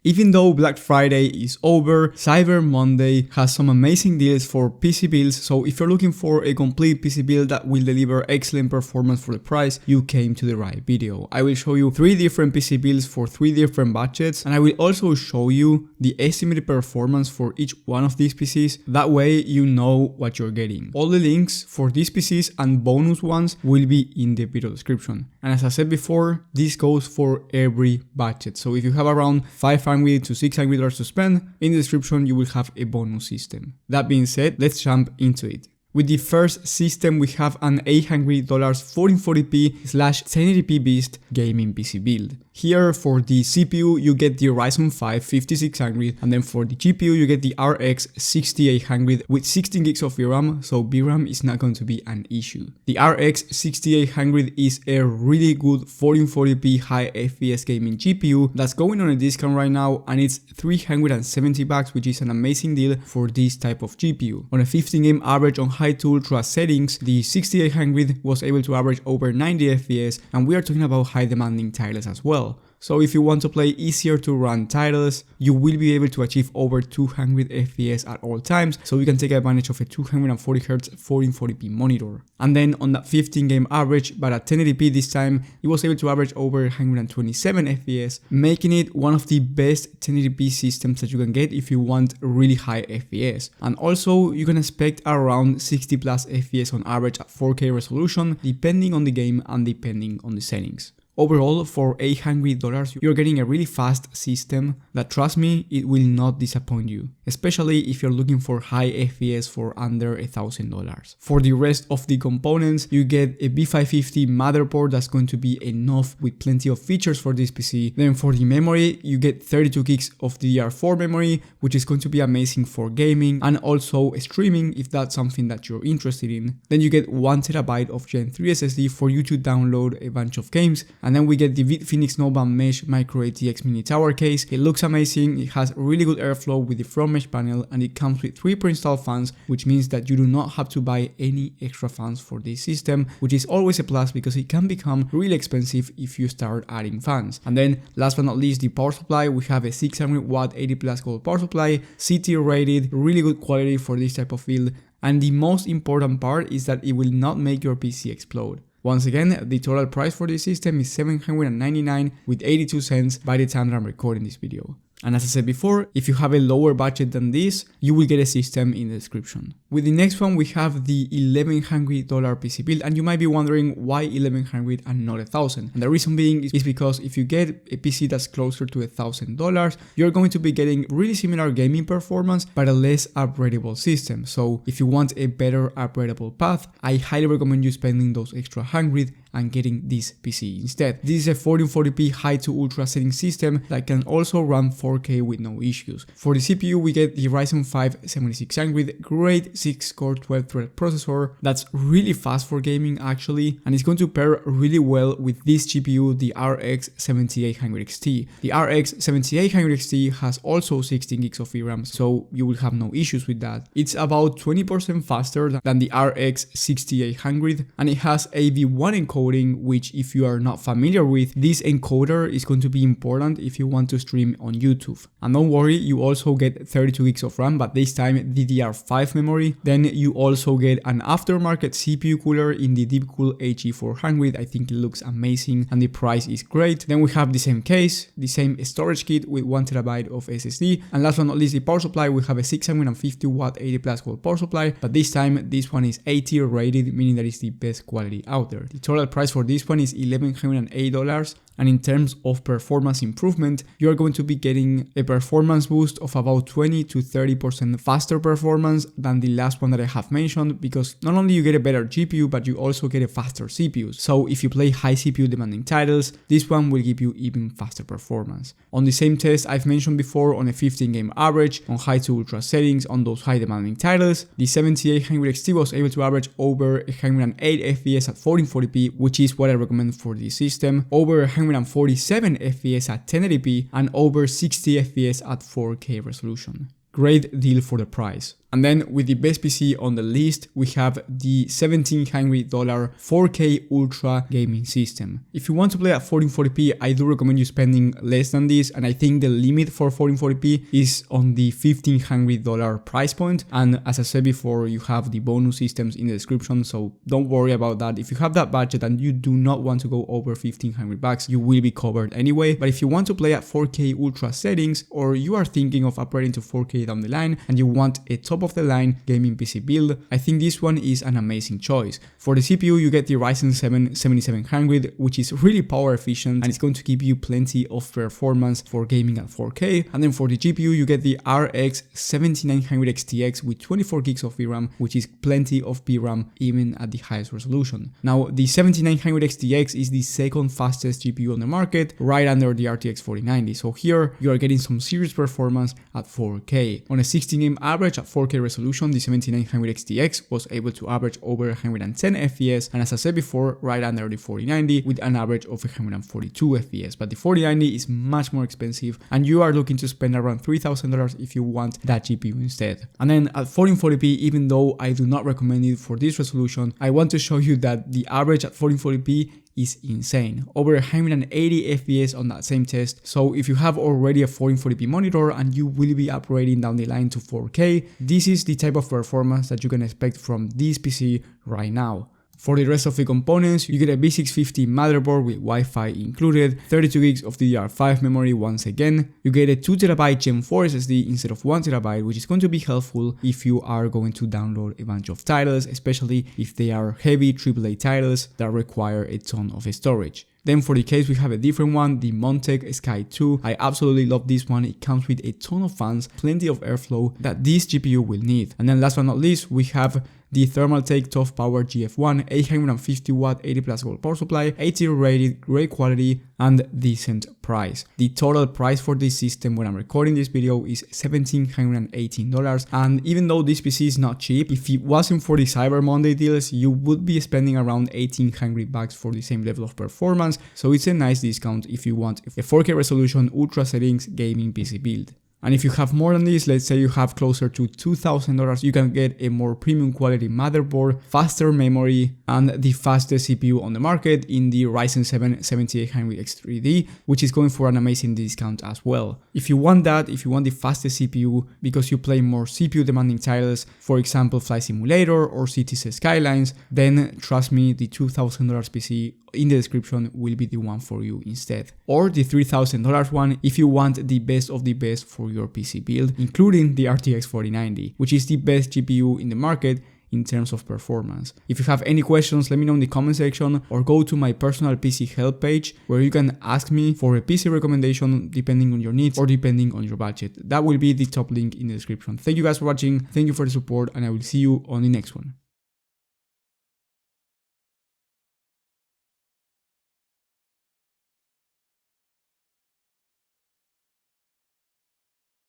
Even though Black Friday is over, Cyber Monday has some amazing deals for PC builds, so if you're looking for a complete PC build that will deliver excellent performance for the price, you came to the right video. I will show you 3 different PC builds for 3 different budgets, and I will also show you the estimated performance for each one of these PCs, that way you know what you're getting. All the links for these PCs and bonus ones will be in the video description. And as I said before, this goes for every budget, so if you have around $500 to $600 to spend, in the description you will have a bonus system. That being said, let's jump into it. With the first system, we have an $800 1440p/1080p Beast gaming PC build. Here for the CPU you get the Ryzen 5 5600, and then for the GPU you get the RX 6800 with 16 gigs of VRAM, so VRAM is not going to be an issue. The RX 6800 is a really good 1440p high FPS gaming GPU that's going on a discount right now, and it's $370, which is an amazing deal for this type of GPU. On a 15 game average on high to ultra settings, the 6800 was able to average over 90 FPS, and we are talking about high demanding titles as well. So if you want to play easier to run titles, you will be able to achieve over 200 FPS at all times, so you can take advantage of a 240Hz 1440p monitor. And then on that 15 game average, but at 1080p this time, it was able to average over 127 FPS, making it one of the best 1080p systems that you can get if you want really high FPS. And also you can expect around 60 plus FPS on average at 4K resolution, depending on the game and depending on the settings. Overall, for $800, you're getting a really fast system that, trust me, it will not disappoint you, especially if you're looking for high FPS for under $1,000. For the rest of the components, you get a B550 motherboard that's going to be enough with plenty of features for this PC. Then for the memory, you get 32 gigs of DDR4 memory, which is going to be amazing for gaming and also streaming if that's something that you're interested in. Then you get 1 TB of Gen 3 SSD for you to download a bunch of games. And then we get the Phoenix Nova Mesh Micro ATX Mini Tower case. It looks amazing, it has really good airflow with the front mesh panel, and it comes with 3 pre-installed fans, which means that you do not have to buy any extra fans for this system, which is always a plus because it can become really expensive if you start adding fans. And then last but not least, the power supply. We have a 600 watt 80 plus gold power supply, CT rated, really good quality for this type of build. And the most important part is that it will not make your PC explode. Once again, the total price for this system is $799 with 82 cents by the time that I'm recording this video. And as I said before, if you have a lower budget than this, you will get a system in the description. With the next one, we have the $1,100 PC build, and you might be wondering why $1,100 and not $1,000. And the reason being is because if you get a PC that's closer to $1,000, you're going to be getting really similar gaming performance, but a less upgradable system. So if you want a better upgradable path, I highly recommend you spending those extra 100 and getting this PC instead. This is a 1440p high to ultra setting system that can also run 4K with no issues. For the CPU, we get the Ryzen 5 7600, great 6-core 12-thread processor that's really fast for gaming actually, and it's going to pair really well with this GPU, the RX 7800 XT. The RX 7800 XT has also 16 gigs of VRAM, so you will have no issues with that. It's about 20% faster than the RX 6800, and it has a V1 encoder, which if you are not familiar with, this encoder is going to be important if you want to stream on YouTube. And don't worry, you also get 32 gigs of RAM, but this time DDR5 memory. Then you also get an aftermarket CPU cooler in the Deepcool HE400. I think it looks amazing and the price is great. Then we have the same case, the same storage kit with 1 TB of SSD. And last but not least, the power supply. We have a 650 watt 80 plus volt power supply, but this time this one is A-tier rated, meaning that it's the best quality out there. The total price for this one is $1,108, and in terms of performance improvement, you are going to be getting a performance boost of about 20 to 30% faster performance than the last one that I have mentioned, because not only you get a better GPU, but you also get a faster CPU. So if you play high CPU demanding titles, this one will give you even faster performance. On the same test I've mentioned before, on a 15 game average, on high to ultra settings, on those high demanding titles, the 7800 XT was able to average over 108 FPS at 1440p, which is what I recommend for this system, over 147 FPS at 1080p, and over 60 FPS at 4K resolution. Great deal for the price. And then with the best PC on the list, we have the $1,700 4K Ultra gaming system. If you want to play at 1440p, I do recommend you spending less than this, and I think the limit for 1440p is on the $1,500 price point. And as I said before, you have the bonus systems in the description, so don't worry about that. If you have that budget and you do not want to go over $1,500, you will be covered anyway. But if you want to play at 4K Ultra settings, or you are thinking of upgrading to 4K down the line and you want a top of the line gaming PC build, I think this one is an amazing choice. For the CPU, you get the Ryzen 7 7700, which is really power efficient and it's going to give you plenty of performance for gaming at 4K. And then for the GPU, you get the RX 7900 XTX with 24 gigs of VRAM, which is plenty of VRAM even at the highest resolution. Now, the 7900 XTX is the second fastest GPU on the market, right under the RTX 4090. So here you are getting some serious performance at 4K. On a 16-game average at 4K resolution, the 7900 XTX was able to average over 110 FPS, and as I said before, right under the 4090 with an average of 142 FPS. But the 4090 is much more expensive, and you are looking to spend around $3,000 if you want that GPU instead. And then at 1440p, even though I do not recommend it for this resolution, I want to show you that the average at 1440p is insane, over 180 FPS on that same test. So if you have already a 1440p monitor and you will be upgrading down the line to 4K, this is the type of performance that you can expect from this PC right now. For the rest of the components, you get a B650 motherboard with Wi-Fi included, 32 gigs of DDR5 memory once again. You get a 2TB Gen 4 SSD instead of 1TB, which is going to be helpful if you are going to download a bunch of titles, especially if they are heavy AAA titles that require a ton of storage. Then for the case, we have a different one, the Montech Sky 2. I absolutely love this one. It comes with a ton of fans, plenty of airflow that this GPU will need. And then last but not least, we have the Thermaltake Tough Power GF1, 850 watt 80 plus volt power supply, 80 rated, great quality and decent price. The total price for this system when I'm recording this video is $1,718, and even though this PC is not cheap, if it wasn't for the Cyber Monday deals, you would be spending around $1,800 for the same level of performance, so it's a nice discount if you want a 4K resolution, ultra settings gaming PC build. And if you have more than this, let's say you have closer to $2,000, you can get a more premium quality motherboard, faster memory, and the fastest CPU on the market in the Ryzen 7 7800X3D, which is going for an amazing discount as well. If you want that, if you want the fastest CPU because you play more CPU demanding titles, for example Flight Simulator or Cities Skylines, then trust me, the $2,000 PC in the description will be the one for you instead. Or the $3,000 one if you want the best of the best for your PC build, including the RTX 4090, which is the best GPU in the market in terms of performance. If you have any questions, let me know in the comment section or go to my personal PC help page where you can ask me for a PC recommendation depending on your needs or depending on your budget. That will be the top link in the description. Thank you guys for watching, thank you for the support, and I will see you on the next one.